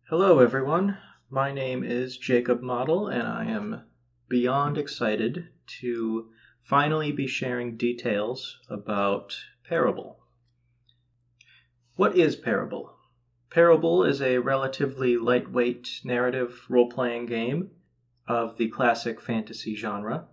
Hello, everyone. My name is Jacob Motl, and I am beyond excited to finally be sharing details about Parable. What is Parable? Parable is a relatively lightweight narrative role-playing game of the classic fantasy genre.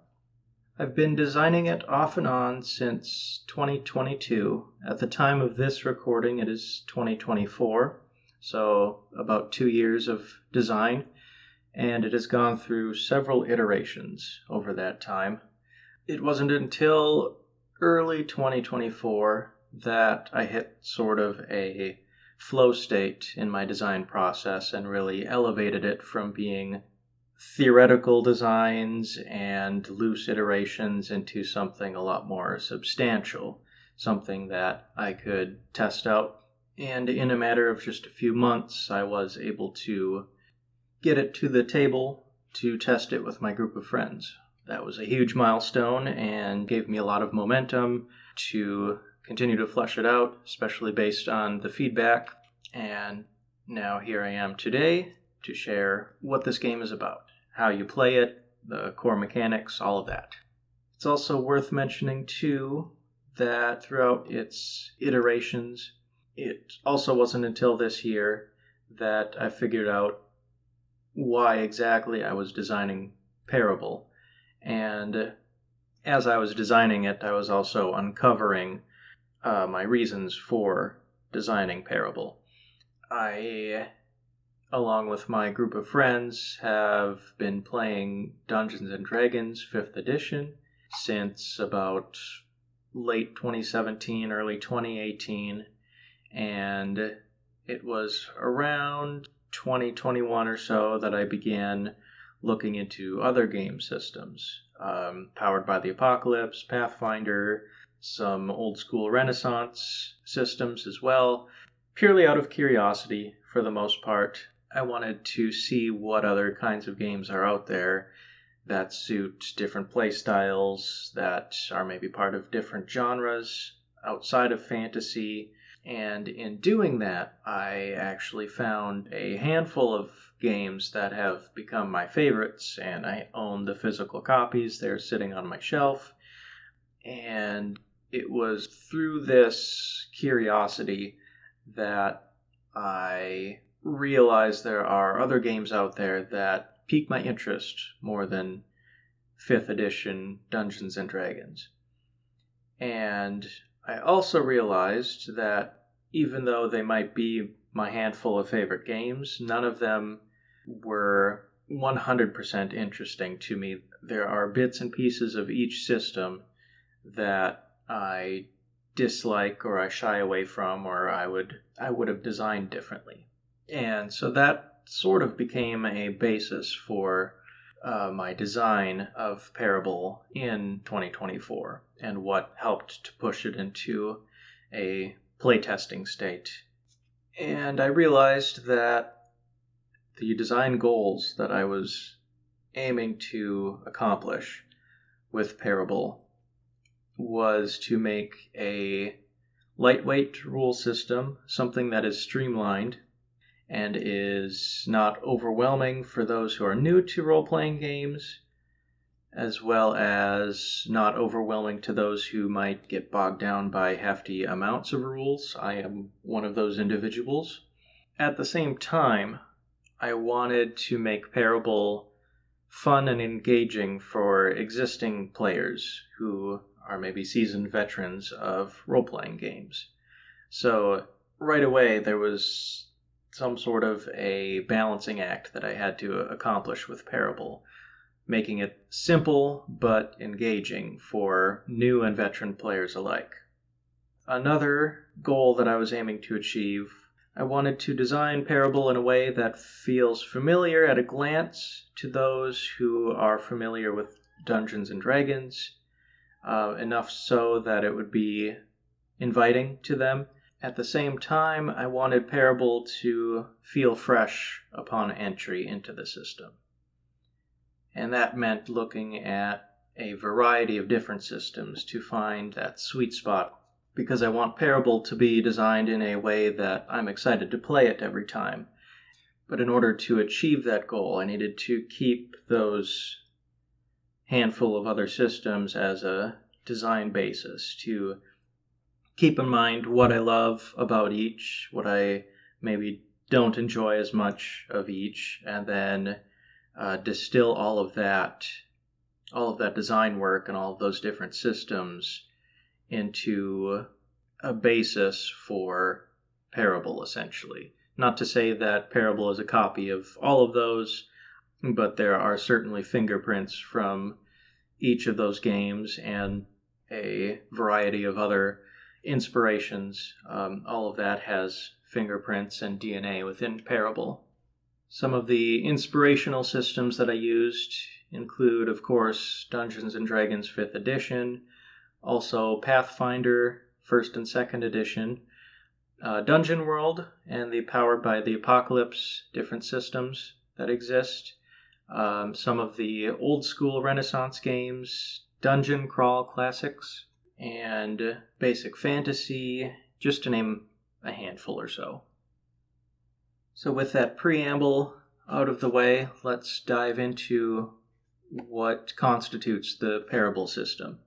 I've been designing it off and on since 2022. At the time of this recording, it is 2024. So about 2 years of design, and it has gone through several iterations over that time. It wasn't until early 2024 that I hit sort of a flow state in my design process and really elevated it from being theoretical designs and loose iterations into something a lot more substantial, something that I could test out. And in a matter of just a few months, I was able to get it to the table to test it with my group of friends. That was a huge milestone and gave me a lot of momentum to continue to flesh it out, especially based on the feedback. And now here I am today to share what this game is about, how you play it, the core mechanics, all of that. It's also worth mentioning, too, that throughout its iterations, it also wasn't until this year that I figured out why exactly I was designing Parable. And as I was designing it, I was also uncovering my reasons for designing Parable. I, along with my group of friends, have been playing Dungeons & Dragons 5th edition since about late 2017, early 2018. And it was around 2021 or so that I began looking into other game systems, Powered by the Apocalypse, Pathfinder, some old school Renaissance systems as well, purely out of curiosity for the most part. I wanted to see what other kinds of games are out there that suit different play styles, that are maybe part of different genres outside of fantasy. And in doing that, I actually found a handful of games that have become my favorites, and I own the physical copies. They're sitting on my shelf. And it was through this curiosity that I realized there are other games out there that pique my interest more than 5th edition Dungeons & Dragons. And I also realized that even though they might be my handful of favorite games, none of them were 100% interesting to me. There are bits and pieces of each system that I dislike or I shy away from, or I would have designed differently. And so that sort of became a basis for my design of Parable in 2024, and what helped to push it into a playtesting state. And I realized that the design goals that I was aiming to accomplish with Parable was to make a lightweight rule system, something that is streamlined and is not overwhelming for those who are new to role-playing games, as well as not overwhelming to those who might get bogged down by hefty amounts of rules. I am one of those individuals. At the same time, I wanted to make Parable fun and engaging for existing players who are maybe seasoned veterans of role-playing games. So right away there was some sort of a balancing act that I had to accomplish with Parable, making it simple but engaging for new and veteran players alike. Another goal that I was aiming to achieve, I wanted to design Parable in a way that feels familiar at a glance to those who are familiar with Dungeons & Dragons, enough so that it would be inviting to them. At the same time, I wanted Parable to feel fresh upon entry into the system. And that meant looking at a variety of different systems to find that sweet spot, because I want Parable to be designed in a way that I'm excited to play it every time. But in order to achieve that goal, I needed to keep those handful of other systems as a design basis, to keep in mind what I love about each, what I maybe don't enjoy as much of each, and then distill all of that design work and all of those different systems into a basis for Parable, essentially. Not to say that Parable is a copy of all of those, but there are certainly fingerprints from each of those games and a variety of other inspirations. All of that has fingerprints and DNA within Parable. Some of the inspirational systems that I used include, of course, Dungeons & Dragons 5th edition, also Pathfinder 1st and 2nd edition, Dungeon World, and the Powered by the Apocalypse different systems that exist, some of the old school Renaissance games, Dungeon Crawl classics, and basic fantasy, just to name a handful or so. So with that preamble out of the way, let's dive into what constitutes the Parable system.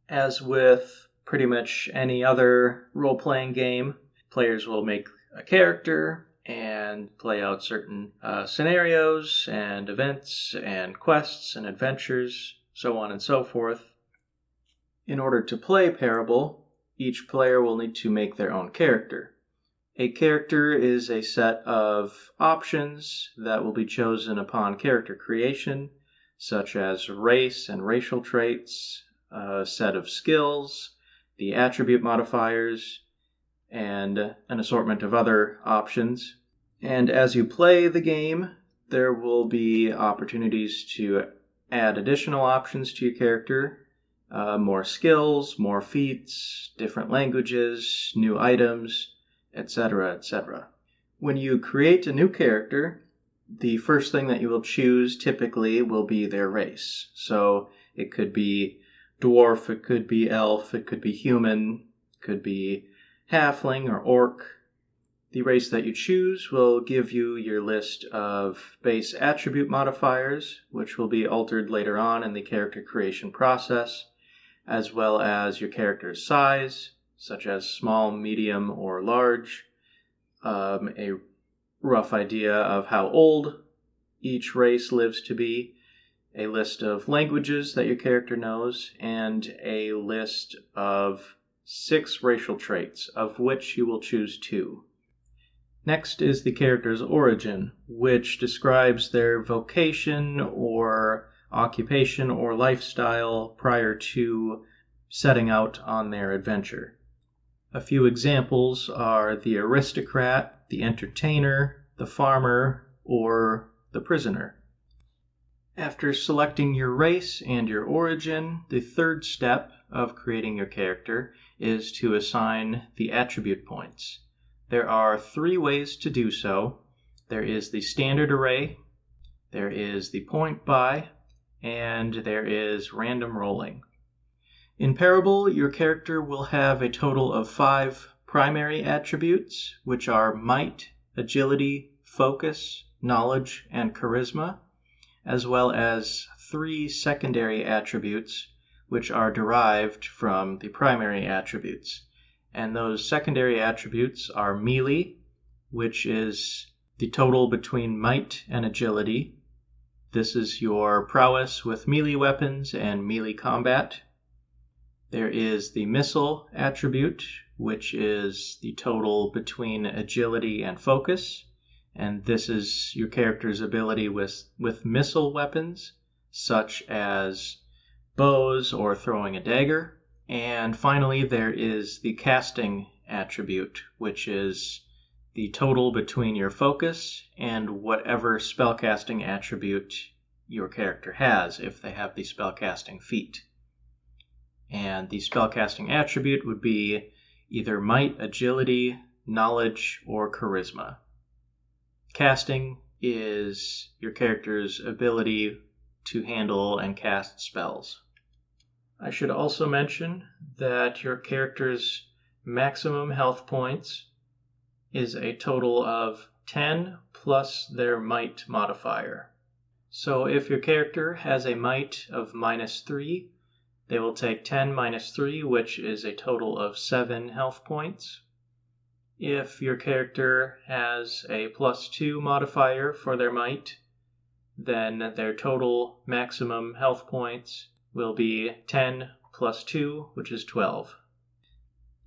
As with pretty much any other role-playing game, players will make a character and play out certain scenarios and events and quests and adventures, so on and so forth. In order to play Parable, each player will need to make their own character. A character is a set of options that will be chosen upon character creation, such as race and racial traits, a set of skills, the attribute modifiers, and an assortment of other options. And as you play the game, there will be opportunities to add additional options to your character, more skills, more feats, different languages, new items, etc., etc. When you create a new character, the first thing that you will choose typically will be their race. So it could be dwarf, it could be elf, it could be human, it could be halfling or orc. The race that you choose will give you your list of base attribute modifiers, which will be altered later on in the character creation process, as well as your character's size, such as small, medium, or large, a rough idea of how old each race lives to be, a list of languages that your character knows, and a list of 6 racial traits, of which you will choose 2. Next is the character's origin, which describes their vocation or occupation or lifestyle prior to setting out on their adventure. A few examples are the aristocrat, the entertainer, the farmer, or the prisoner. After selecting your race and your origin, the third step of creating your character is to assign the attribute points. There are 3 ways to do so. There is the standard array, there is the point buy, and there is random rolling. In Parable, your character will have a total of 5 primary attributes, which are might, agility, focus, knowledge, and charisma, as well as 3 secondary attributes, which are derived from the primary attributes. And those secondary attributes are melee, which is the total between might and agility. This is your prowess with melee weapons and melee combat. There is the missile attribute, which is the total between agility and focus. And this is your character's ability with missile weapons, such as bows or throwing a dagger. And finally, there is the casting attribute, which is the total between your focus and whatever spellcasting attribute your character has, if they have the spellcasting feat. And the spellcasting attribute would be either might, agility, knowledge, or charisma. Casting is your character's ability to handle and cast spells. I should also mention that your character's maximum health points is a total of 10 plus their might modifier. So if your character has a might of -3, they will take 10 minus 3, which is a total of 7 health points. If your character has a +2 modifier for their might, then their total maximum health points will be 10 plus 2, which is 12.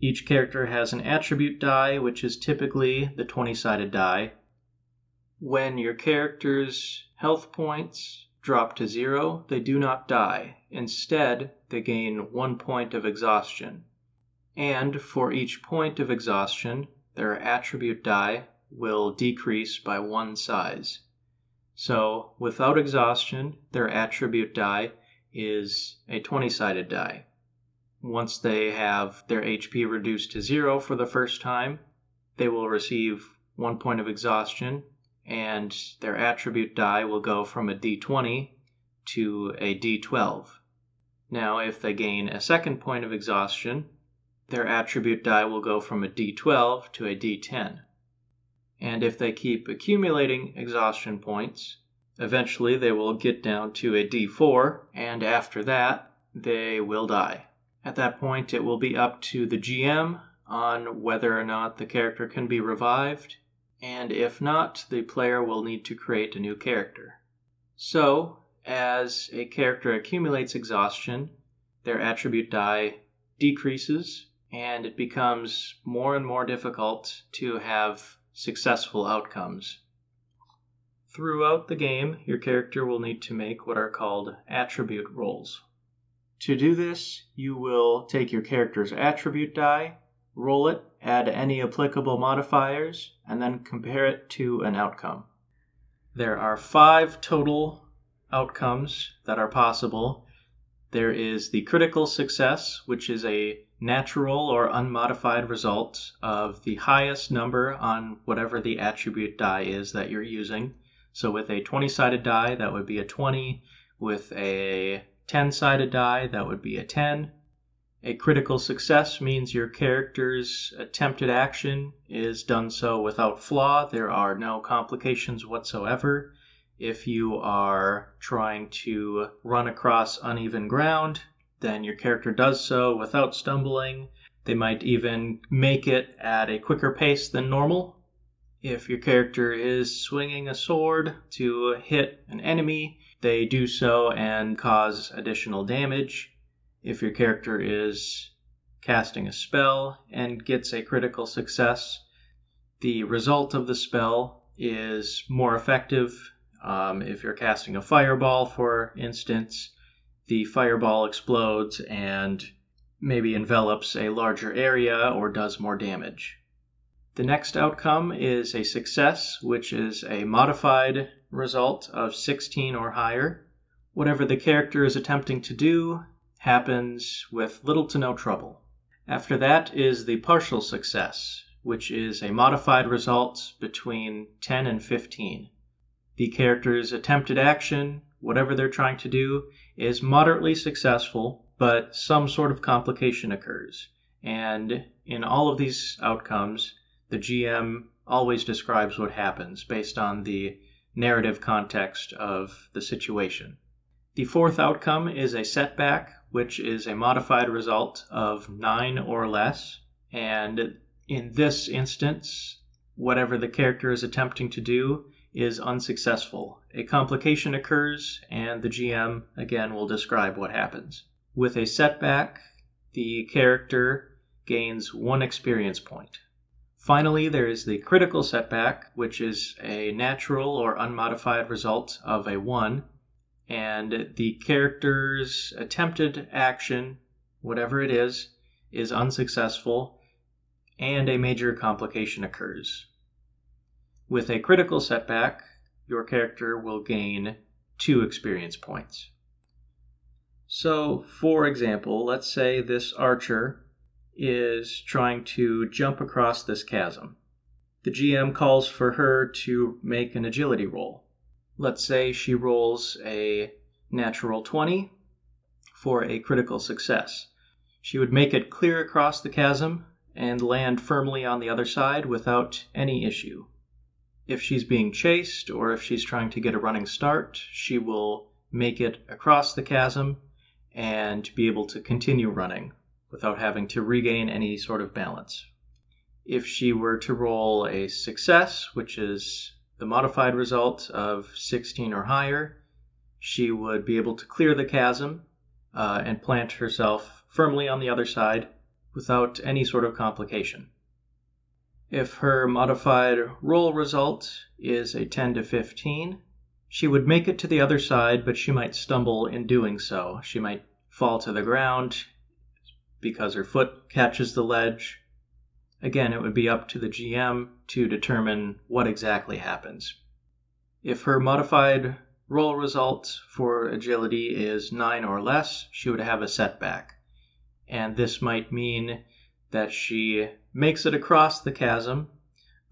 Each character has an attribute die, which is typically the 20-sided die. When your character's health points drop to 0, they do not die. Instead, they gain 1 point of exhaustion. And for each point of exhaustion, their attribute die will decrease by 1 size. So, without exhaustion, their attribute die is a 20-sided die. Once they have their HP reduced to 0 for the first time, they will receive 1 point of exhaustion, and their attribute die will go from a D20 to a D12. Now, if they gain a second point of exhaustion, their attribute die will go from a D12 to a D10. And if they keep accumulating exhaustion points, eventually they will get down to a D4, and after that, they will die. At that point, it will be up to the GM on whether or not the character can be revived, and if not, the player will need to create a new character. So, as a character accumulates exhaustion, their attribute die decreases, and it becomes more and more difficult to have successful outcomes. Throughout the game, your character will need to make what are called attribute rolls. To do this, you will take your character's attribute die, roll it, add any applicable modifiers, and then compare it to an outcome. There are 5 total outcomes that are possible. There is the critical success, which is a natural or unmodified result of the highest number on whatever the attribute die is that you're using. So with a 20-sided die, that would be a 20. With a 10-sided die, that would be a 10. A critical success means your character's attempted action is done so without flaw. There are no complications whatsoever. If you are trying to run across uneven ground, then your character does so without stumbling. They might even make it at a quicker pace than normal. If your character is swinging a sword to hit an enemy, they do so and cause additional damage. If your character is casting a spell and gets a critical success, the result of the spell is more effective. If you're casting a fireball, for instance, the fireball explodes and maybe envelops a larger area or does more damage. The next outcome is a success, which is a modified result of 16 or higher. Whatever the character is attempting to do happens with little to no trouble. After that is the partial success, which is a modified result between 10 and 15. The character's attempted action, whatever they're trying to do, is moderately successful, but some sort of complication occurs. And in all of these outcomes, the GM always describes what happens based on the narrative context of the situation. The fourth outcome is a setback, which is a modified result of 9 or less. And in this instance, whatever the character is attempting to do is unsuccessful. A complication occurs, and the GM, again, will describe what happens. With a setback, the character gains 1 experience point. Finally, there is the critical setback, which is a natural or unmodified result of a 1, and the character's attempted action, whatever it is unsuccessful, and a major complication occurs. With a critical setback, your character will gain 2 experience points. So, for example, let's say this archer is trying to jump across this chasm. The GM calls for her to make an agility roll. Let's say she rolls a natural 20 for a critical success. She would make it clear across the chasm and land firmly on the other side without any issue. If she's being chased or if she's trying to get a running start, she will make it across the chasm and be able to continue running without having to regain any sort of balance. If she were to roll a success, which is the modified result of 16 or higher, she would be able to clear the chasm and plant herself firmly on the other side without any sort of complication. If her modified roll result is a 10 to 15, she would make it to the other side, but she might stumble in doing so. She might fall to the ground because her foot catches the ledge. Again, it would be up to the GM to determine what exactly happens. If her modified roll result for agility is 9 or less, she would have a setback. And this might mean that she makes it across the chasm,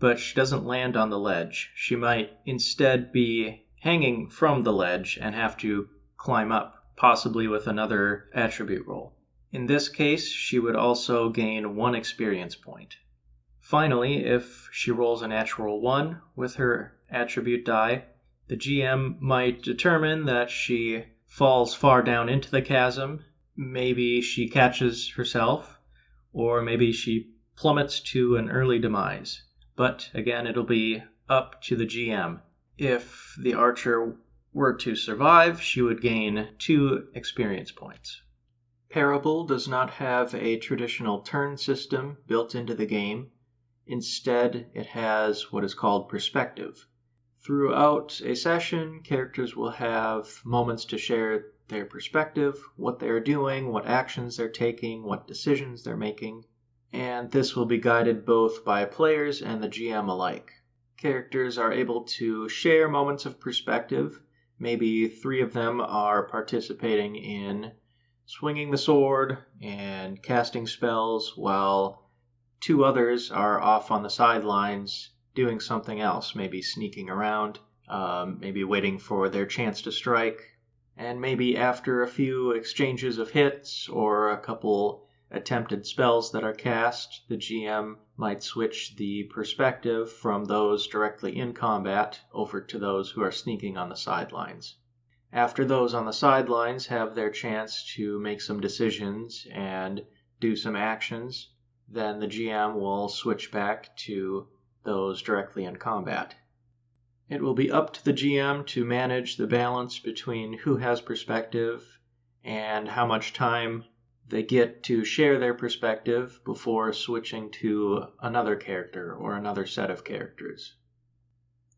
but she doesn't land on the ledge. She might instead be hanging from the ledge and have to climb up, possibly with another attribute roll. In this case, she would also gain 1 experience point. Finally, if she rolls a natural 1 with her attribute die, the GM might determine that she falls far down into the chasm. Maybe she catches herself, or maybe she plummets to an early demise. But again, it'll be up to the GM. If the archer were to survive, she would gain 2 experience points. Parable does not have a traditional turn system built into the game. Instead, it has what is called perspective. Throughout a session, characters will have moments to share their perspective, what they're doing, what actions they're taking, what decisions they're making, and this will be guided both by players and the GM alike. Characters are able to share moments of perspective. Maybe 3 of them are participating in swinging the sword and casting spells, while 2 others are off on the sidelines doing something else, maybe sneaking around, maybe waiting for their chance to strike, and maybe after a few exchanges of hits or a couple attempted spells that are cast, the GM might switch the perspective from those directly in combat over to those who are sneaking on the sidelines. After those on the sidelines have their chance to make some decisions and do some actions, then the GM will switch back to those directly in combat. It will be up to the GM to manage the balance between who has perspective and how much time they get to share their perspective before switching to another character or another set of characters.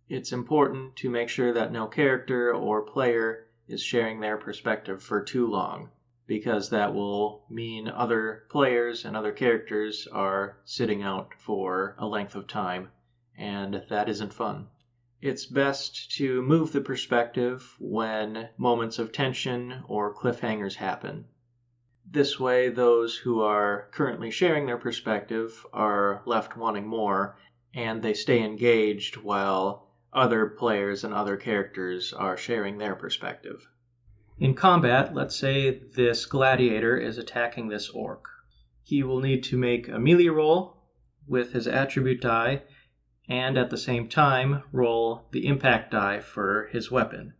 It's important to make sure that no character or player is sharing their perspective for too long, because that will mean other players and other characters are sitting out for a length of time, and that isn't fun. It's best to move the perspective when moments of tension or cliffhangers happen. This way, those who are currently sharing their perspective are left wanting more, and they stay engaged while other players and other characters are sharing their perspective. In combat, let's say this gladiator is attacking this orc. He will need to make a melee roll with his attribute die, and at the same time roll the impact die for his weapon.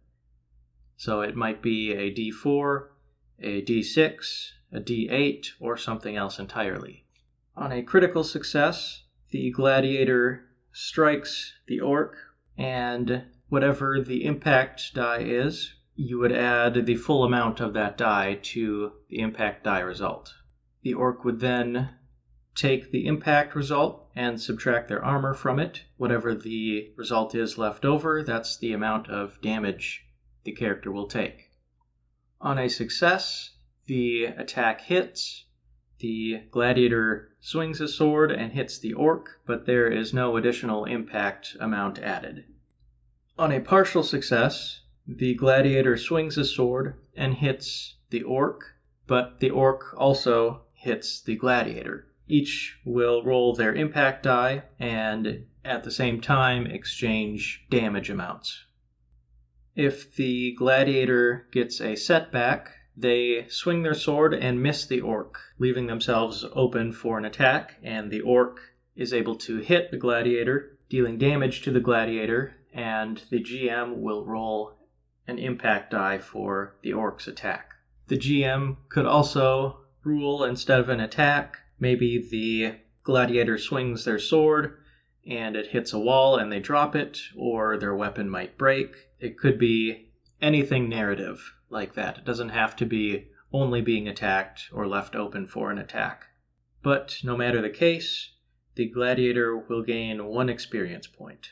So it might be a D4, a D6, a D8, or something else entirely. On a critical success, the gladiator strikes the orc, and whatever the impact die is, you would add the full amount of that die to the impact die result. The orc would then take the impact result and subtract their armor from it. Whatever the result is left over, that's the amount of damage the character will take. On a success, the attack hits. The gladiator swings his sword and hits the orc, but there is no additional impact amount added. On a partial success, the gladiator swings his sword and hits the orc, but the orc also hits the gladiator. Each will roll their impact die and at the same time exchange damage amounts. If the gladiator gets a setback, They swing their sword and miss the orc, leaving themselves open for an attack, and the orc is able to hit the gladiator, dealing damage to the gladiator, and the GM will roll an impact die for the orc's attack. The GM could also rule, instead of an attack, maybe the gladiator swings their sword and it hits a wall and they drop it, or their weapon might break. It could be anything narrative like that. It doesn't have to be only being attacked or left open for an attack. But no matter the case, the gladiator will gain 1 experience point.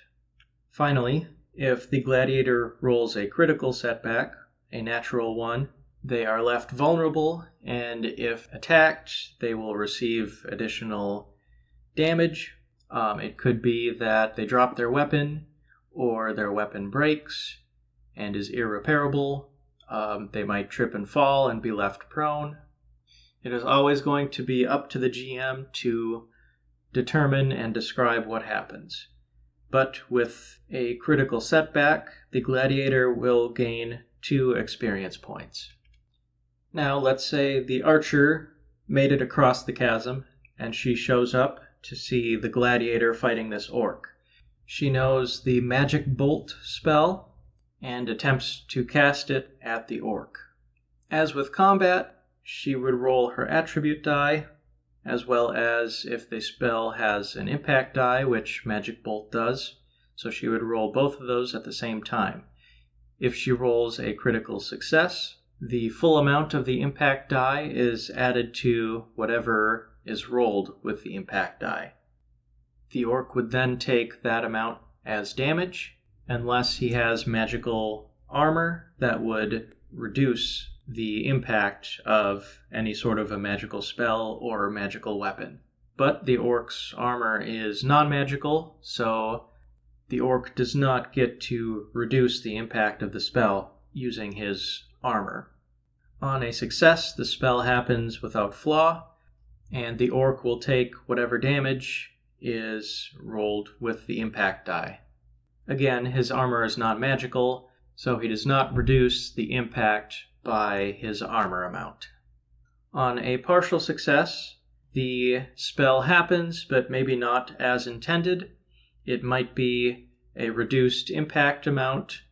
Finally, if the gladiator rolls a critical setback, a natural 1, they are left vulnerable, and if attacked, they will receive additional damage. It could be that they drop their weapon, or their weapon breaks and is irreparable. They might trip and fall and be left prone. It is always going to be up to the GM to determine and describe what happens. But with a critical setback, the gladiator will gain 2 experience points. Now, let's say the archer made it across the chasm, and she shows up to see the gladiator fighting this orc. She knows the magic bolt spell and attempts to cast it at the orc. As with combat, she would roll her attribute die, as well as if the spell has an impact die, which magic bolt does, so she would roll both of those at the same time. If she rolls a critical success, the full amount of the impact die is added to whatever is rolled with the impact die. The orc would then take that amount as damage, unless he has magical armor that would reduce the impact of any sort of a magical spell or magical weapon. But the orc's armor is non-magical, so the orc does not get to reduce the impact of the spell using his armor. On a success, the spell happens without flaw, and the orc will take whatever damage is rolled with the impact die. Again, his armor is not magical, so he does not reduce the impact by his armor amount. On a partial success, the spell happens, but maybe not as intended. It might be a reduced impact amount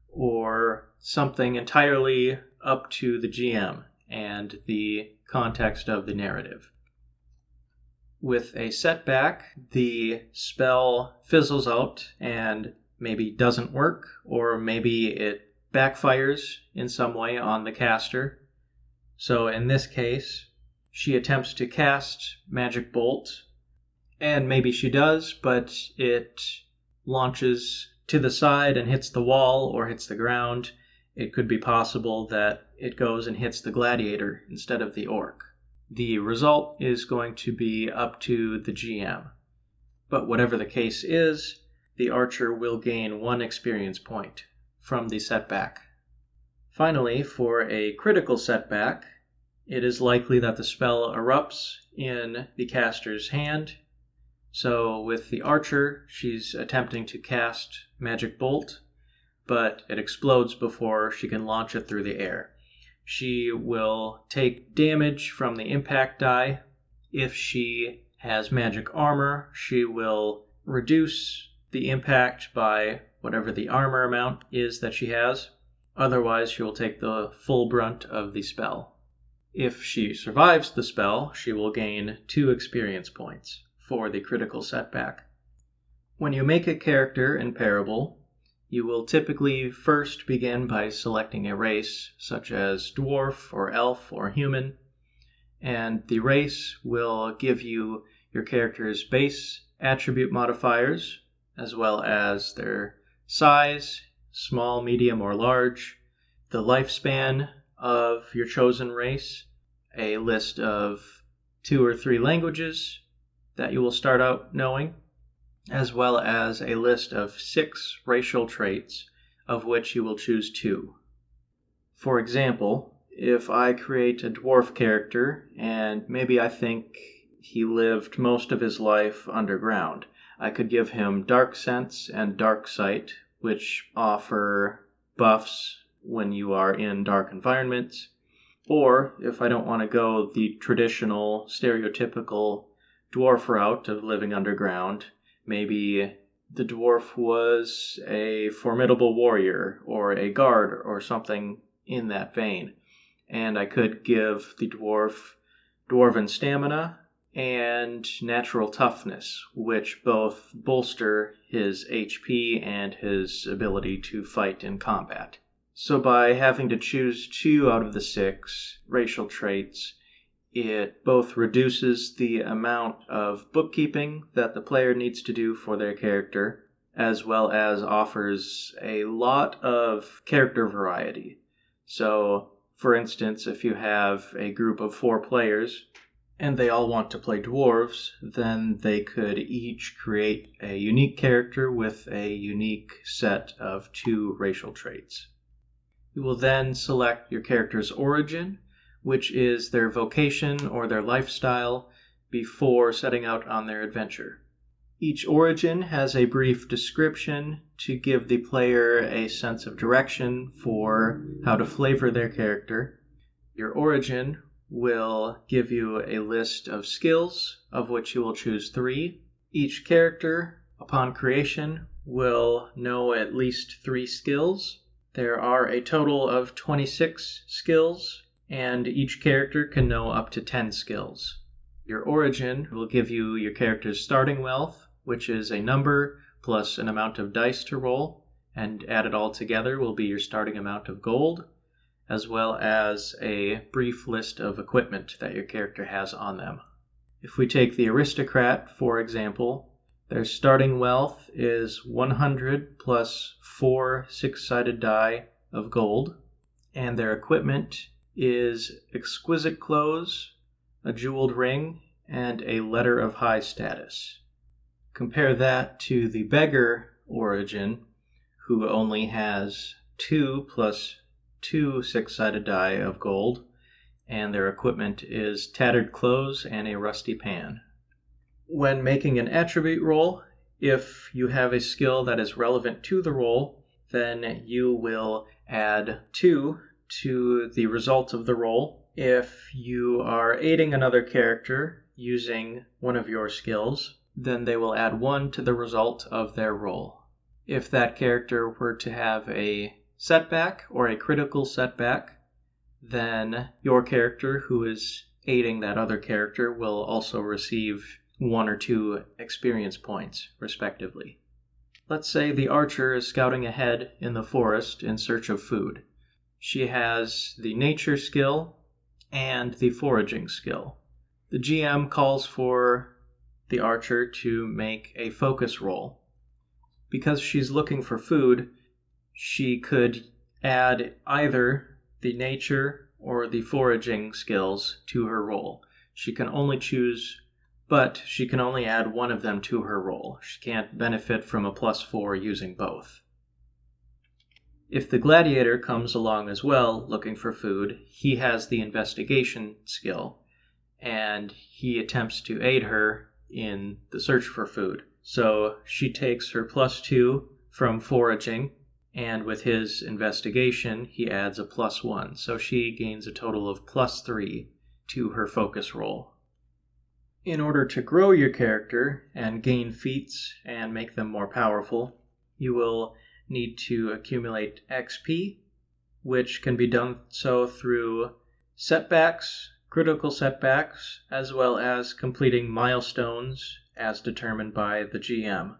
or something entirely up to the GM and the context of the narrative. With a setback, the spell fizzles out and maybe doesn't work, or maybe it backfires in some way on the caster. So in this case, she attempts to cast Magic Bolt, and maybe she does, but it launches to the side and hits the wall or hits the ground. It could be possible that it goes and hits the gladiator instead of the orc. The result is going to be up to the GM. But whatever the case is, the archer will gain 1 experience point from the setback. Finally, for a critical setback, it is likely that the spell erupts in the caster's hand. So with the archer, she's attempting to cast Magic Bolt, but it explodes before she can launch it through the air. She will take damage from the impact die. If she has magic armor, she will reduce the impact by whatever the armor amount is that she has. Otherwise, she will take the full brunt of the spell. If she survives the spell, she will gain 2 experience points for the critical setback. When you make a character in Parable, you will typically first begin by selecting a race, such as dwarf or elf or human, and the race will give you your character's base attribute modifiers, as well as their size, small, medium, or large, the lifespan of your chosen race, a list of 2 or 3 languages that you will start out knowing, as well as a list of 6 racial traits, of which you will choose 2. For example, if I create a dwarf character, and maybe I think he lived most of his life underground, I could give him Dark Sense and Dark Sight, which offer buffs when you are in dark environments, Or if I don't want to go the traditional, stereotypical dwarf route of living underground, maybe the dwarf was a formidable warrior or a guard or something in that vein. And I could give the dwarf dwarven stamina and natural toughness, which both bolster his HP and his ability to fight in combat. So by having to choose 2 out of the 6 racial traits, it both reduces the amount of bookkeeping that the player needs to do for their character, as well as offers a lot of character variety. So, for instance, if you have a group of 4 players and they all want to play dwarves, then they could each create a unique character with a unique set of 2 racial traits. You will then select your character's origin, which is their vocation or their lifestyle, before setting out on their adventure. Each origin has a brief description to give the player a sense of direction for how to flavor their character. Your origin will give you a list of skills, of which you will choose 3. Each character, upon creation, will know at least 3 skills. There are a total of 26 skills, and each character can know up to 10 skills. Your origin will give you your character's starting wealth, which is a number plus an amount of dice to roll, and added all together will be your starting amount of gold, as well as a brief list of equipment that your character has on them. If we take the aristocrat, for example, their starting wealth is 100 plus 4 6-sided die of gold, and their equipment is exquisite clothes, a jeweled ring, and a letter of high status. Compare that to the beggar origin, who only has 2 plus 2 6-sided die of gold, and their equipment is tattered clothes and a rusty pan. When making an attribute roll, if you have a skill that is relevant to the roll, then you will add 2 to the result of the roll. If you are aiding another character using one of your skills, then they will add 1 to the result of their roll. If that character were to have a setback or a critical setback, then your character who is aiding that other character will also receive 1 or 2 experience points, respectively. Let's say the archer is scouting ahead in the forest in search of food. She has the nature skill and the foraging skill. The GM calls for the archer to make a focus roll. Because she's looking for food, she could add either the nature or the foraging skills to her roll. She can only add one of them to her roll. She can't benefit from a +4 using both. If the gladiator comes along as well looking for food, he has the investigation skill, and he attempts to aid her in the search for food. So she takes her +2 from foraging, and with his investigation, he adds a +1. So she gains a total of +3 to her focus roll. In order to grow your character and gain feats and make them more powerful, you will need to accumulate XP, which can be done so through setbacks, critical setbacks, as well as completing milestones as determined by the GM.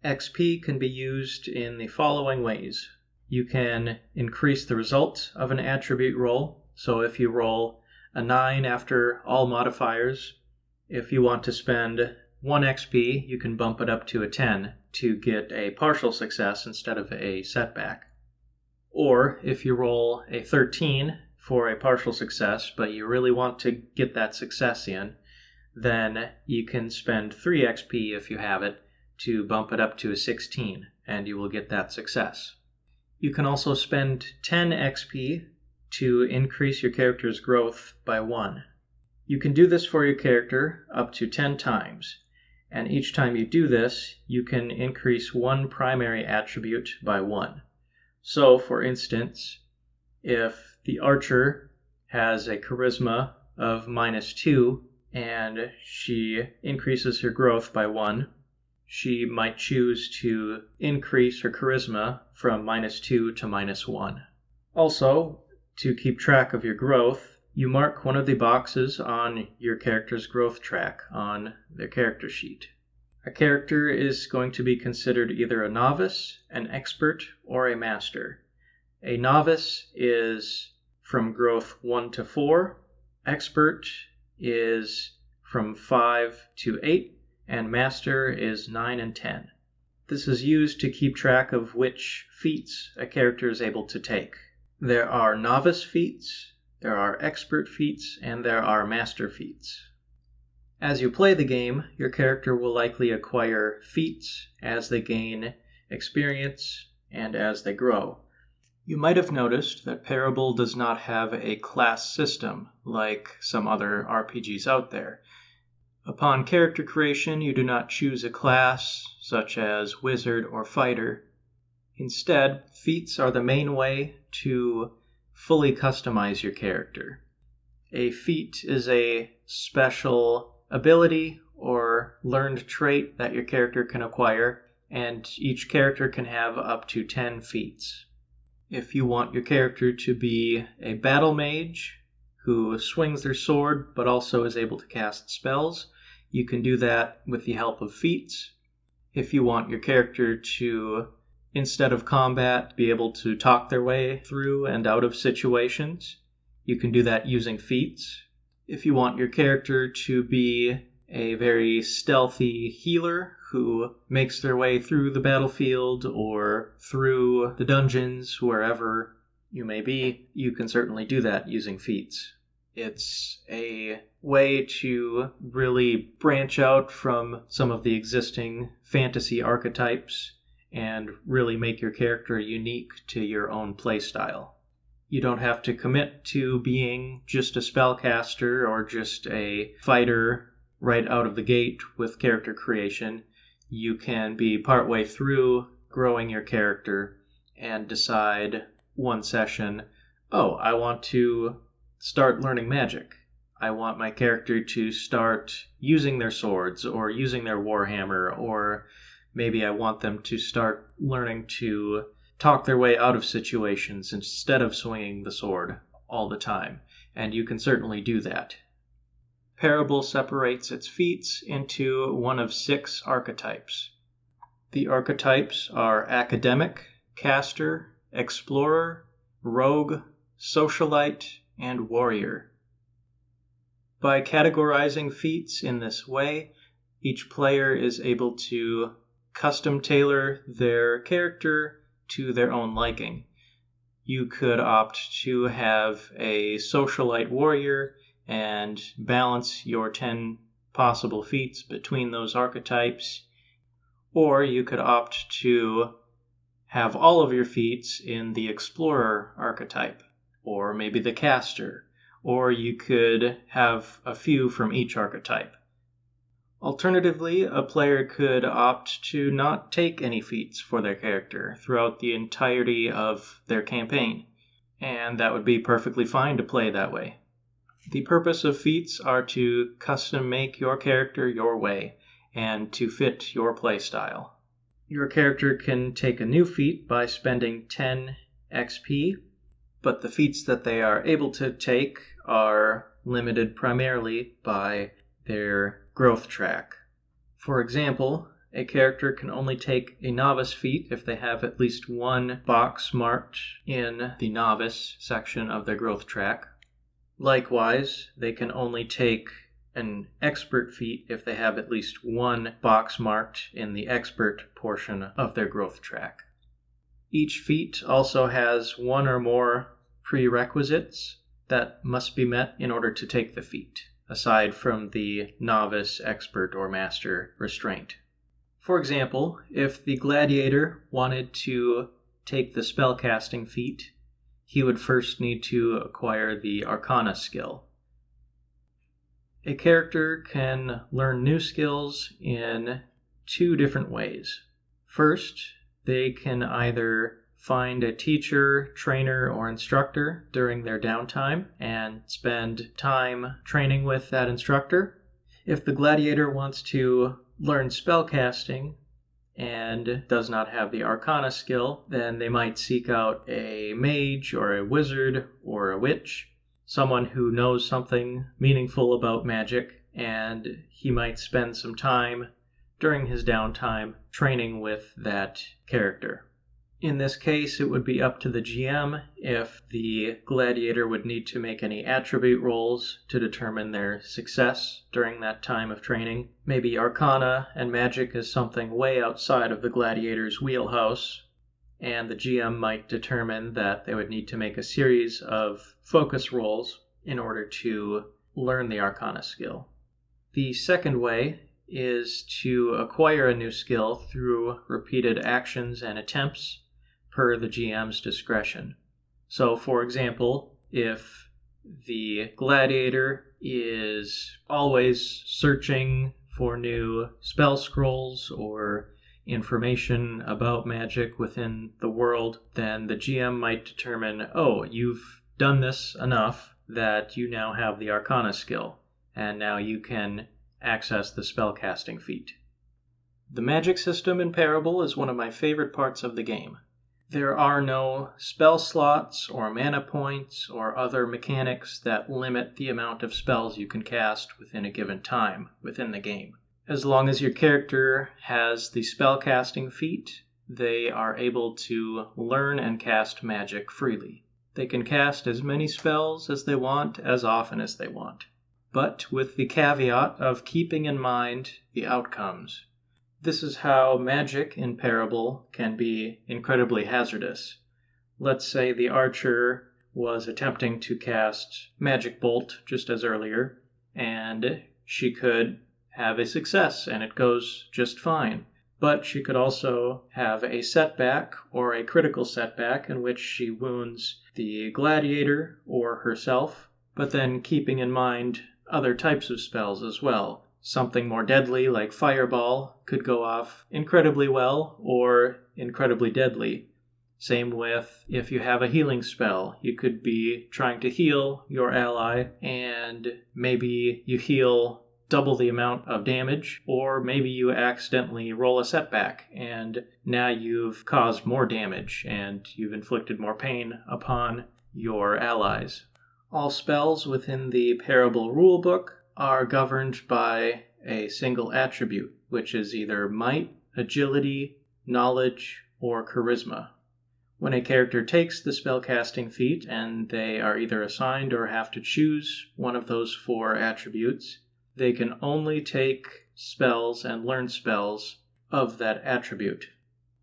XP can be used in the following ways. You can increase the result of an attribute roll. So if you roll a 9 after all modifiers, if you want to spend 1 XP, you can bump it up to a 10 to get a partial success instead of a setback. Or if you roll a 13 for a partial success, but you really want to get that success in, then you can spend 3 XP if you have it to bump it up to a 16, and you will get that success. You can also spend 10 XP to increase your character's growth by 1. You can do this for your character up to 10 times, and each time you do this, you can increase 1 primary attribute by 1. So, for instance, if the archer has a charisma of -2, and she increases her growth by 1, she might choose to increase her charisma from -2 to -1. Also, to keep track of your growth, you mark one of the boxes on your character's growth track on their character sheet. A character is going to be considered either a novice, an expert, or a master. A novice is from growth 1 to 4, expert is from 5 to 8, and master is 9 and 10. This is used to keep track of which feats a character is able to take. There are novice feats, there are expert feats, and there are master feats. As you play the game, your character will likely acquire feats as they gain experience and as they grow. You might have noticed that Parable does not have a class system like some other RPGs out there. Upon character creation, you do not choose a class such as wizard or fighter. Instead, feats are the main way to fully customize your character. A feat is a special ability or learned trait that your character can acquire, and each character can have up to 10 feats. If you want your character to be a battle mage who swings their sword but also is able to cast spells, you can do that with the help of feats. If you want your character to, instead of combat, be able to talk their way through and out of situations, you can do that using feats. If you want your character to be a very stealthy healer who makes their way through the battlefield or through the dungeons, wherever you may be, you can certainly do that using feats. It's a way to really branch out from some of the existing fantasy archetypes and really make your character unique to your own playstyle. You don't have to commit to being just a spellcaster or just a fighter right out of the gate with character creation. You can be partway through growing your character and decide one session, I want to start learning magic. I want my character to start using their swords or using their warhammer, or maybe I want them to start learning to talk their way out of situations instead of swinging the sword all the time. And you can certainly do that. Parable separates its feats into one of 6 archetypes. The archetypes are academic, caster, explorer, rogue, socialite, and warrior. By categorizing feats in this way, each player is able to custom tailor their character to their own liking. You could opt to have a socialite warrior and balance your 10 possible feats between those archetypes, or you could opt to have all of your feats in the explorer archetype, or maybe the caster, or you could have a few from each archetype. Alternatively, a player could opt to not take any feats for their character throughout the entirety of their campaign, and that would be perfectly fine to play that way. The purpose of feats are to custom make your character your way and to fit your playstyle. Your character can take a new feat by spending 10 XP, but the feats that they are able to take are limited primarily by their growth track. For example, a character can only take a novice feat if they have at least 1 box marked in the novice section of their growth track. Likewise, they can only take an expert feat if they have at least 1 box marked in the expert portion of their growth track. Each feat also has 1 or more prerequisites that must be met in order to take the feat, aside from the novice, expert, or master restraint. For example, if the gladiator wanted to take the spellcasting feat, he would first need to acquire the Arcana skill. A character can learn new skills in 2 different ways. First, they can either find a teacher, trainer, or instructor during their downtime and spend time training with that instructor. If the gladiator wants to learn spellcasting and does not have the Arcana skill, then they might seek out a mage or a wizard or a witch, someone who knows something meaningful about magic, and he might spend some time during his downtime training with that character. In this case, it would be up to the GM if the gladiator would need to make any attribute rolls to determine their success during that time of training. Maybe Arcana and magic is something way outside of the gladiator's wheelhouse, and the GM might determine that they would need to make a series of focus rolls in order to learn the Arcana skill. The second way is to acquire a new skill through repeated actions and attempts per the GM's discretion. So, for example, if the gladiator is always searching for new spell scrolls or information about magic within the world, then the GM might determine, oh, you've done this enough that you now have the Arcana skill, and now you can access the spellcasting feat. The magic system in Parable is one of my favorite parts of the game. There are no spell slots or mana points or other mechanics that limit the amount of spells you can cast within a given time within the game. As long as your character has the spellcasting feat, they are able to learn and cast magic freely. They can cast as many spells as they want, as often as they want, but with the caveat of keeping in mind the outcomes. This is how magic in Parable can be incredibly hazardous. Let's say the archer was attempting to cast Magic Bolt just as earlier, and she could have a success and it goes just fine. But she could also have a setback or a critical setback in which she wounds the gladiator or herself, but then keeping in mind other types of spells as well. Something more deadly like Fireball could go off incredibly well or incredibly deadly. Same with if you have a healing spell. You could be trying to heal your ally and maybe you heal double the amount of damage, or maybe you accidentally roll a setback and now you've caused more damage and you've inflicted more pain upon your allies. All spells within the Parable rulebook are governed by a single attribute, which is either might, agility, knowledge, or charisma. When a character takes the spellcasting feat and they are either assigned or have to choose one of those 4 attributes, they can only take spells and learn spells of that attribute.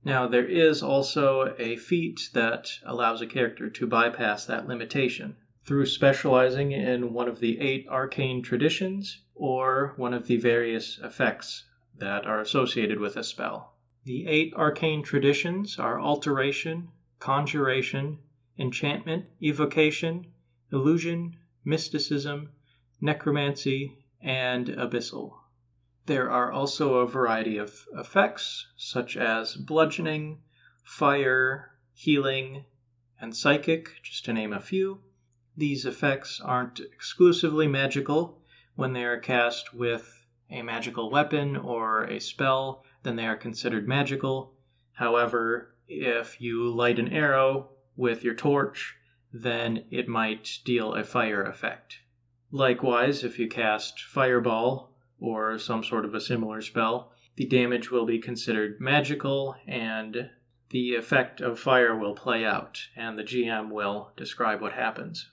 Now, there is also a feat that allows a character to bypass that limitation through specializing in one of the 8 arcane traditions or one of the various effects that are associated with a spell. The 8 arcane traditions are alteration, conjuration, enchantment, evocation, illusion, mysticism, necromancy, and abyssal. There are also a variety of effects such as bludgeoning, fire, healing, and psychic, just to name a few. These effects aren't exclusively magical. When they are cast with a magical weapon or a spell, then they are considered magical. However, if you light an arrow with your torch, then it might deal a fire effect. Likewise, if you cast Fireball or some sort of a similar spell, the damage will be considered magical and the effect of fire will play out, and the GM will describe what happens.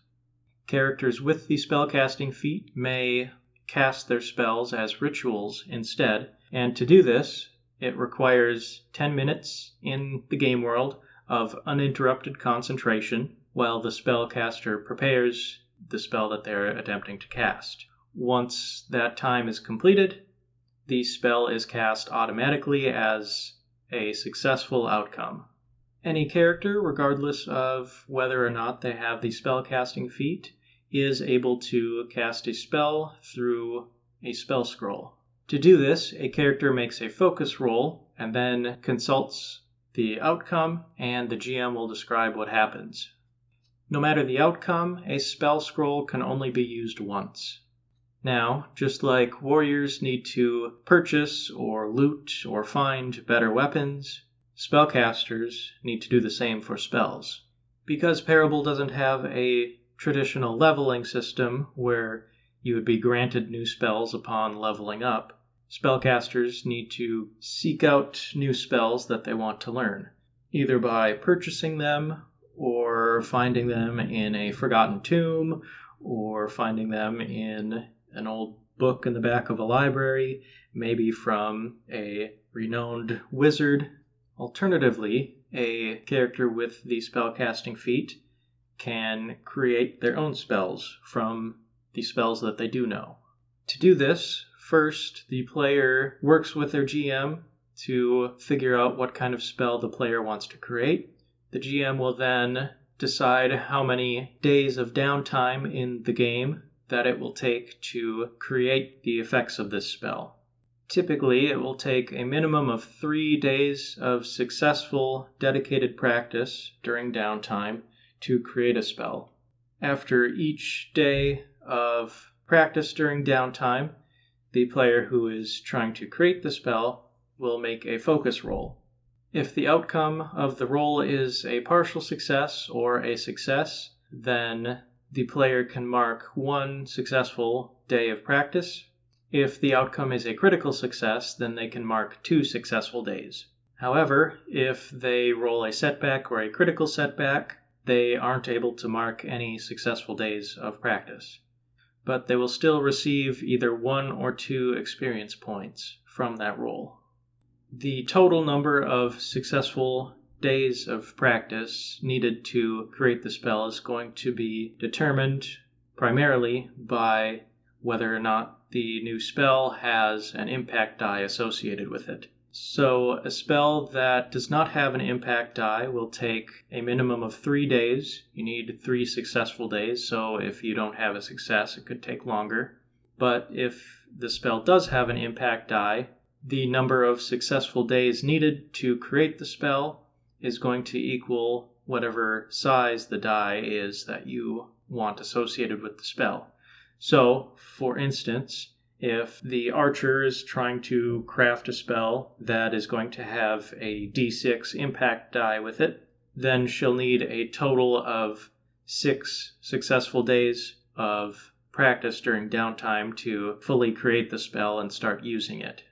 Characters with the spellcasting feat may cast their spells as rituals instead, and to do this, it requires 10 minutes in the game world of uninterrupted concentration while the spellcaster prepares the spell that they're attempting to cast. Once that time is completed, the spell is cast automatically as a successful outcome. Any character, regardless of whether or not they have the spellcasting feat, is able to cast a spell through a spell scroll. To do this, a character makes a focus roll and then consults the outcome, and the GM will describe what happens. No matter the outcome, a spell scroll can only be used once. Now, just like warriors need to purchase or loot or find better weapons, spellcasters need to do the same for spells. Because Parable doesn't have a traditional leveling system where you would be granted new spells upon leveling up, spellcasters need to seek out new spells that they want to learn, either by purchasing them or finding them in a forgotten tomb or finding them in an old book in the back of a library, maybe from a renowned wizard. Alternatively, a character with the spellcasting feat can create their own spells from the spells that they do know. To do this, first the player works with their GM to figure out what kind of spell the player wants to create. The GM will then decide how many days of downtime in the game that it will take to create the effects of this spell. Typically, it will take a minimum of 3 days of successful, dedicated practice during downtime to create a spell. After each day of practice during downtime, the player who is trying to create the spell will make a focus roll. If the outcome of the roll is a partial success or a success, then the player can mark 1 successful day of practice. If the outcome is a critical success, then they can mark 2 successful days. However, if they roll a setback or a critical setback, they aren't able to mark any successful days of practice. But they will still receive either 1 or 2 experience points from that roll. The total number of successful days of practice needed to create the spell is going to be determined primarily by whether or not the new spell has an impact die associated with it. So a spell that does not have an impact die will take a minimum of 3 days. You need 3 successful days, so if you don't have a success, it could take longer. But if the spell does have an impact die, the number of successful days needed to create the spell is going to equal whatever size the die is that you want associated with the spell. So, for instance, if the archer is trying to craft a spell that is going to have a d6 impact die with it, then she'll need a total of 6 successful days of practice during downtime to fully create the spell and start using it.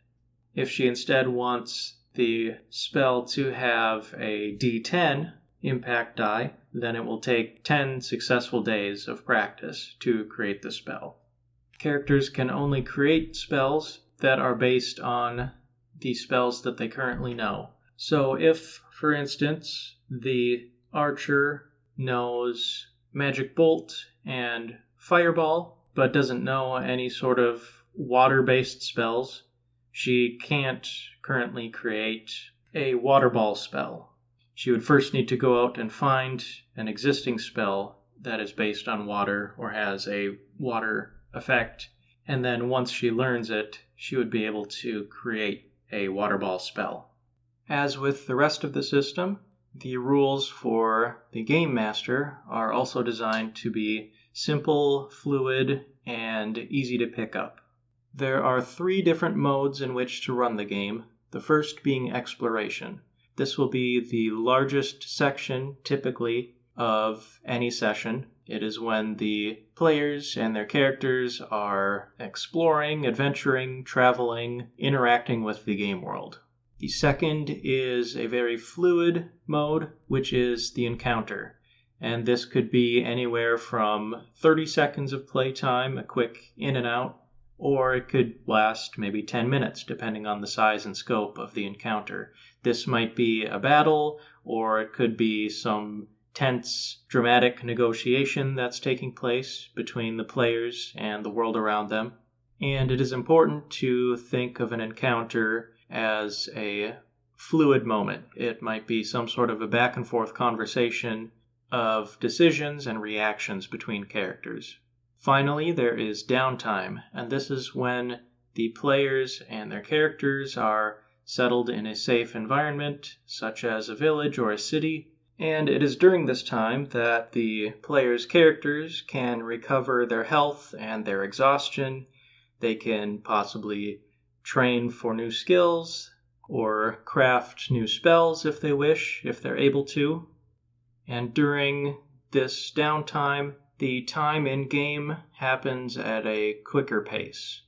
If she instead wants the spell to have a d10 impact die, then it will take 10 successful days of practice to create the spell. Characters can only create spells that are based on the spells that they currently know. So if, for instance, the archer knows Magic Bolt and Fireball, but doesn't know any sort of water-based spells, she can't currently create a water ball spell. She would first need to go out and find an existing spell that is based on water or has a water effect, and then once she learns it, she would be able to create a water ball spell. As with the rest of the system, the rules for the Game Master are also designed to be simple, fluid, and easy to pick up. There are 3 different modes in which to run the game, the first being exploration. This will be the largest section, typically, of any session. It is when the players and their characters are exploring, adventuring, traveling, interacting with the game world. The second is a very fluid mode, which is the encounter. And this could be anywhere from 30 seconds of playtime, a quick in and out, or it could last maybe 10 minutes, depending on the size and scope of the encounter. This might be a battle, or it could be some tense, dramatic negotiation that's taking place between the players and the world around them. And it is important to think of an encounter as a fluid moment. It might be some sort of a back and forth conversation of decisions and reactions between characters. Finally, there is downtime, and this is when the players and their characters are settled in a safe environment, such as a village or a city, and it is during this time that the player's characters can recover their health and their exhaustion. They can possibly train for new skills or craft new spells if they wish, if they're able to. And during this downtime, the time in-game happens at a quicker pace.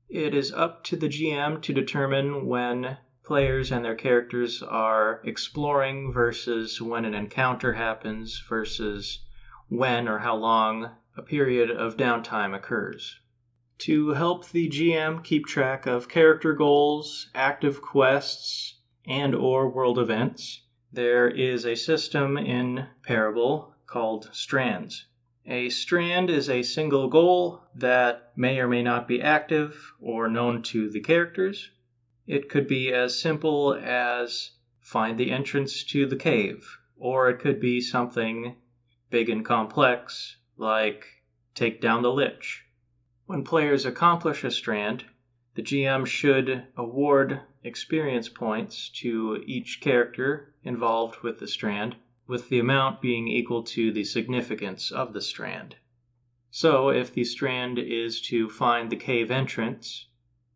It is up to the GM to determine when players and their characters are exploring versus when an encounter happens versus when or how long a period of downtime occurs. To help the GM keep track of character goals, active quests, and/or world events, there is a system in Parable called strands. A strand is a single goal that may or may not be active or known to the characters. It could be as simple as find the entrance to the cave, or it could be something big and complex like take down the lich. When players accomplish a strand, the GM should award experience points to each character involved with the strand, with the amount being equal to the significance of the strand. So if the strand is to find the cave entrance,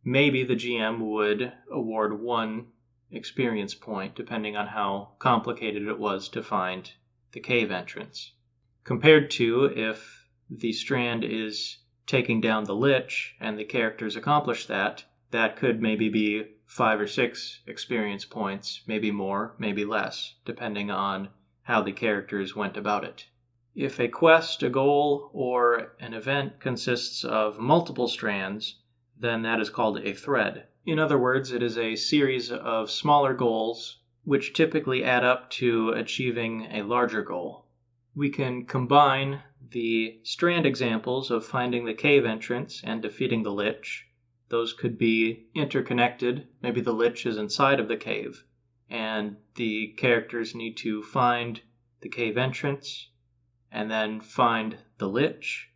maybe the GM would award 1 experience point, depending on how complicated it was to find the cave entrance. Compared to if the strand is taking down the lich and the characters accomplish that, that could maybe be 5 or 6 experience points, maybe more, maybe less, depending on how the characters went about it. If a quest, a goal, or an event consists of multiple strands, then that is called a thread. In other words, it is a series of smaller goals which typically add up to achieving a larger goal. We can combine the strand examples of finding the cave entrance and defeating the lich. Those could be interconnected. Maybe the lich is inside of the cave, and the characters need to find the cave entrance, and then find the lich,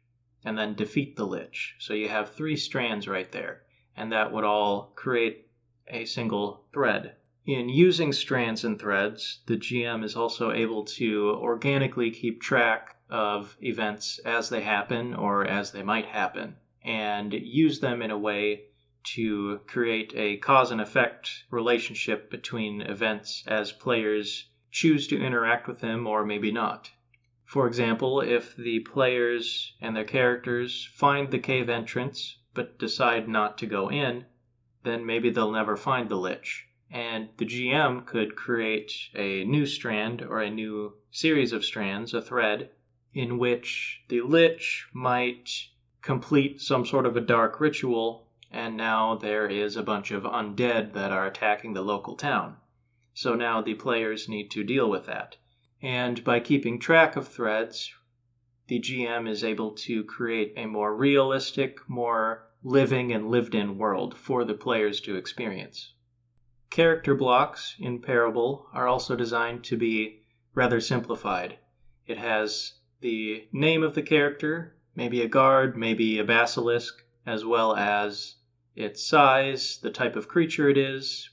and then defeat the lich. So you have 3 strands right there, and that would all create a single thread. In using strands and threads, the GM is also able to organically keep track of events as they happen or as they might happen, and use them in a way to create a cause and effect relationship between events as players choose to interact with them or maybe not. For example, if the players and their characters find the cave entrance but decide not to go in, then maybe they'll never find the lich. And the GM could create a new strand or a new series of strands, a thread, in which the lich might complete some sort of a dark ritual, and now there is a bunch of undead that are attacking the local town. So now the players need to deal with that. And by keeping track of threads, the GM is able to create a more realistic, more living and lived-in world for the players to experience. Character blocks in Parable are also designed to be rather simplified. It has the name of the character, maybe a guard, maybe a basilisk, as well as its size, the type of creature it is,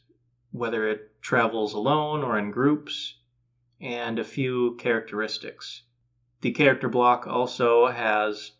whether it travels alone or in groups, and a few characteristics. The character block also has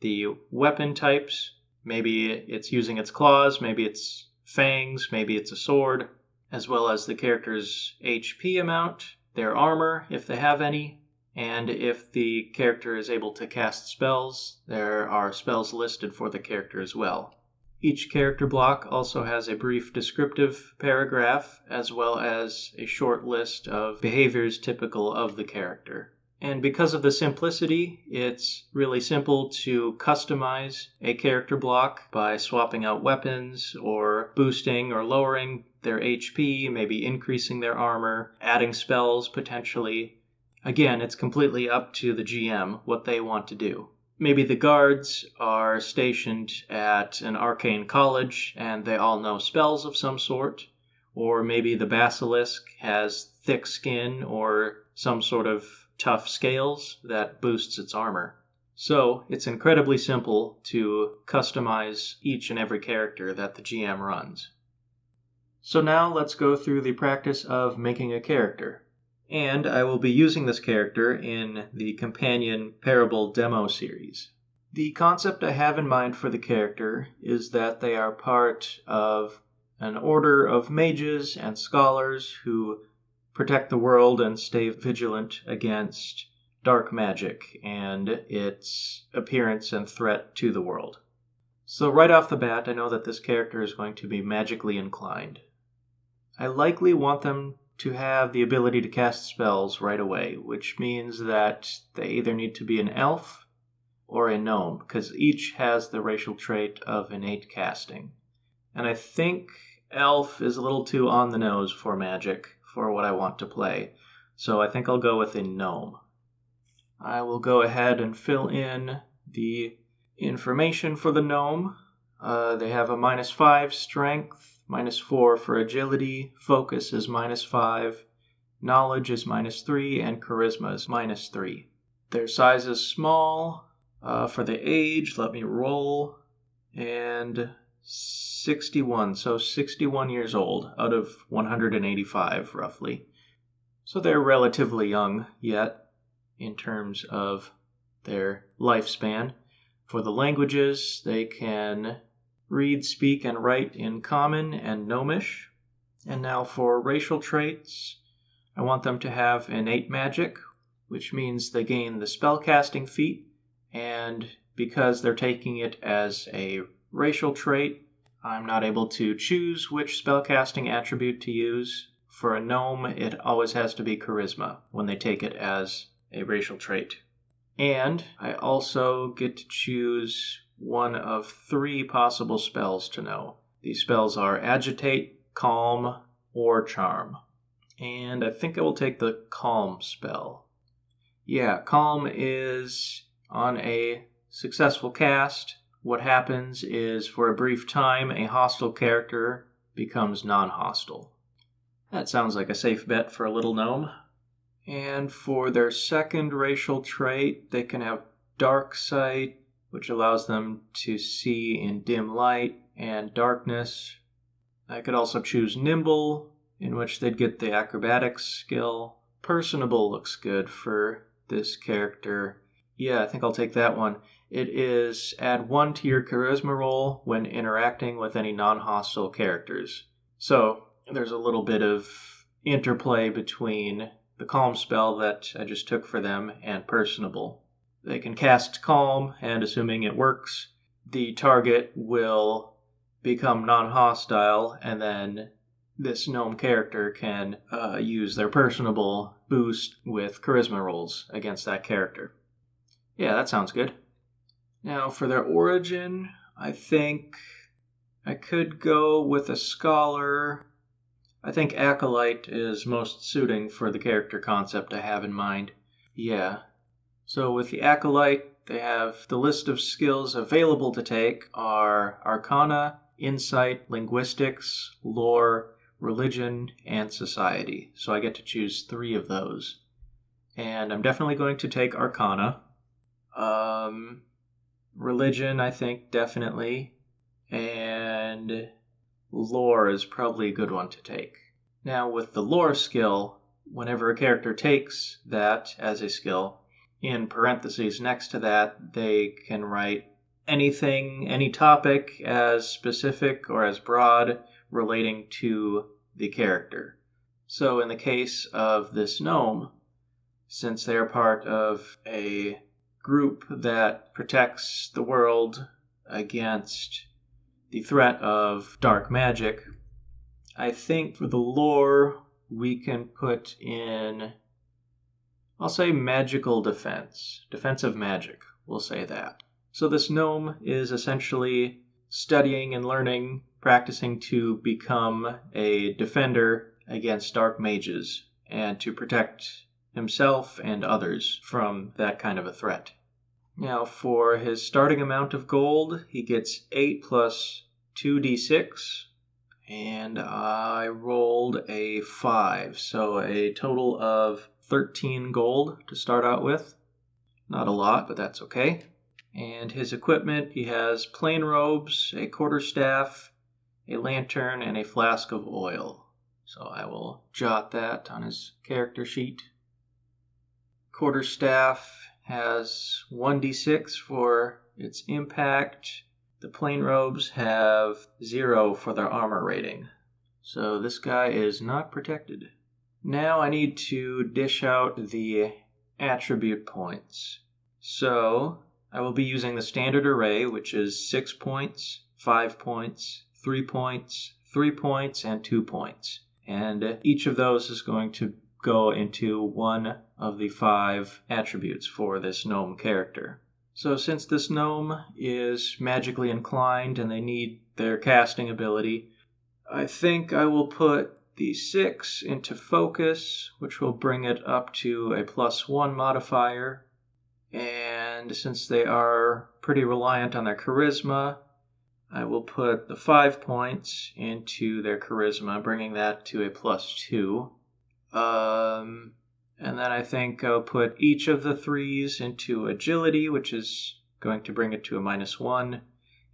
the weapon types. Maybe it's using its claws, maybe it's fangs, maybe it's a sword, as well as the character's HP amount, their armor, if they have any, and if the character is able to cast spells, there are spells listed for the character as well. Each character block also has a brief descriptive paragraph, as well as a short list of behaviors typical of the character. And because of the simplicity, it's really simple to customize a character block by swapping out weapons or boosting or lowering their HP, maybe increasing their armor, adding spells potentially. Again, it's completely up to the GM what they want to do. Maybe the guards are stationed at an arcane college and they all know spells of some sort, or maybe the basilisk has thick skin or some sort of tough scales that boosts its armor. So it's incredibly simple to customize each and every character that the GM runs. So now let's go through the practice of making a character. And I will be using this character in the companion Parable demo series. The concept I have in mind for the character is that they are part of an order of mages and scholars who protect the world and stay vigilant against dark magic and its appearance and threat to the world. So right off the bat, I know that this character is going to be magically inclined. I likely want them to have the ability to cast spells right away, which means that they either need to be an elf or a gnome, because each has the racial trait of innate casting. And I think elf is a little too on the nose for magic for what I want to play, so I think I'll go with a gnome. I will go ahead and fill in the information for the gnome. They have a -5 strength, -4 for agility, focus is -5, knowledge is -3, and charisma is -3. Their size is small. For the age, let me roll, and 61, so 61 years old out of 185 roughly. So they're relatively young yet in terms of their lifespan. For the languages, they can read, speak, and write in Common and Gnomish. And now for racial traits, I want them to have innate magic, which means they gain the spellcasting feat. And because they're taking it as a racial trait, I'm not able to choose which spellcasting attribute to use. For a gnome, it always has to be charisma when they take it as a racial trait. And I also get to choose one of 3 possible spells to know. These spells are Agitate, Calm, or Charm. And I think I will take the Calm spell. Yeah, Calm is on a successful cast. What happens is for a brief time, a hostile character becomes non-hostile. That sounds like a safe bet for a little gnome. And for their second racial trait, they can have Dark Sight, which allows them to see in dim light and darkness. I could also choose Nimble, in which they'd get the acrobatics skill. Personable looks good for this character. Yeah, I think I'll take that one. It is add 1 to your charisma roll when interacting with any non-hostile characters. So there's a little bit of interplay between the Calm spell that I just took for them and Personable. They can cast Calm, and assuming it works, the target will become non-hostile, and then this gnome character can use their Personable boost with charisma rolls against that character. Yeah, that sounds good. Now, for their origin, I think I could go with a scholar. I think Acolyte is most suiting for the character concept I have in mind. Yeah. So with the Acolyte, they have the list of skills available to take are Arcana, Insight, Linguistics, Lore, Religion, and Society. So I get to choose 3 of those. And I'm definitely going to take Arcana. Religion, I think, definitely. And Lore is probably a good one to take. Now, with the Lore skill, whenever a character takes that as a skill, in parentheses next to that, they can write anything, any topic as specific or as broad relating to the character. So in the case of this gnome, since they are part of a group that protects the world against the threat of dark magic, I think for the lore we can put in, I'll say magical defense. Defensive magic, we'll say that. So this gnome is essentially studying and learning, practicing to become a defender against dark mages and to protect himself and others from that kind of a threat. Now, for his starting amount of gold, he gets 8 plus 2d6, and I rolled a 5, so a total of 13 gold to start out with. Not a lot, but that's okay. And his equipment, he has plain robes, a quarterstaff, a lantern, and a flask of oil. So I will jot that on his character sheet. Quarterstaff has 1d6 for its impact. The plain robes have 0 for their armor rating. So this guy is not protected. Now I need to dish out the attribute points. So I will be using the standard array, which is 6 points, 5 points, 3 points, 3 points, and 2 points. And each of those is going to go into one of the 5 attributes for this gnome character. So since this gnome is magically inclined and they need their casting ability, I think I will put the 6 into focus, which will bring it up to a +1 modifier. And since they are pretty reliant on their charisma, I will put the 5 points into their charisma, bringing that to a +2. And then I think I'll put each of the 3s into agility, which is going to bring it to a -1,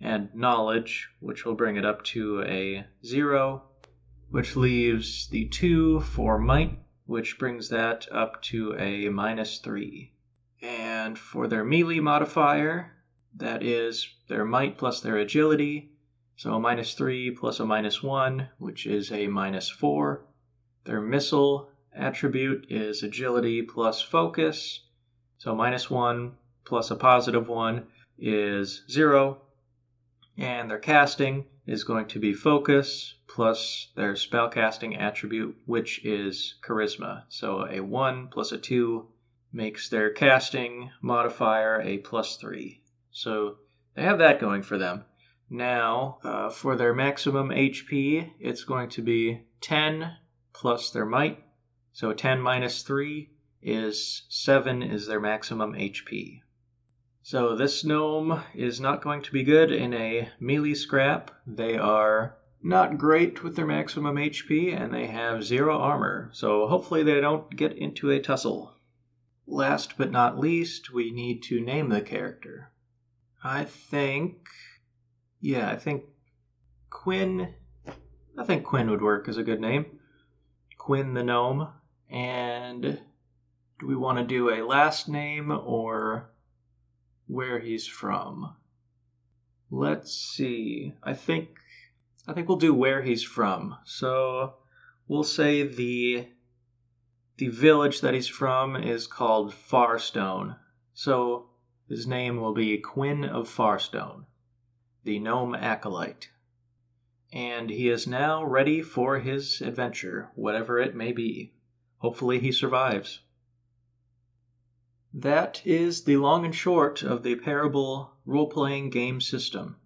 and knowledge, which will bring it up to a 0, which leaves the 2 for might, which brings that up to a -3. And for their melee modifier, that is their might plus their agility, so a -3 plus a -1, which is a -4. Their missile attribute is agility plus focus, so -1 plus a +1 is 0. And their casting is going to be focus plus their spellcasting attribute, which is charisma. So a 1 plus a 2 makes their casting modifier a +3. So they have that going for them. Now, for their maximum HP, it's going to be 10 plus their might. So 10 minus 3 is 7 is their maximum HP. So this gnome is not going to be good in a melee scrap. They are not great with their maximum HP, and they have 0 armor. So hopefully they don't get into a tussle. Last but not least, we need to name the character. I think Quinn would work as a good name. Quinn the gnome. And do we want to do a last name or where he's from? Let's see. I think we'll do where he's from. So we'll say the village that he's from is called Farstone. So his name will be Quinn of Farstone, the gnome acolyte. And he is now ready for his adventure, whatever it may be. Hopefully he survives. That is the long and short of the Parable role-playing game system.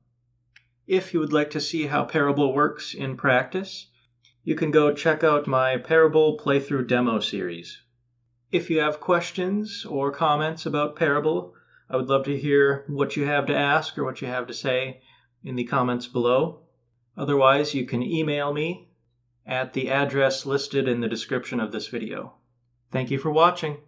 If you would like to see how Parable works in practice, you can go check out my Parable playthrough demo series. If you have questions or comments about Parable, I would love to hear what you have to ask or what you have to say in the comments below. Otherwise, you can email me at the address listed in the description of this video. Thank you for watching.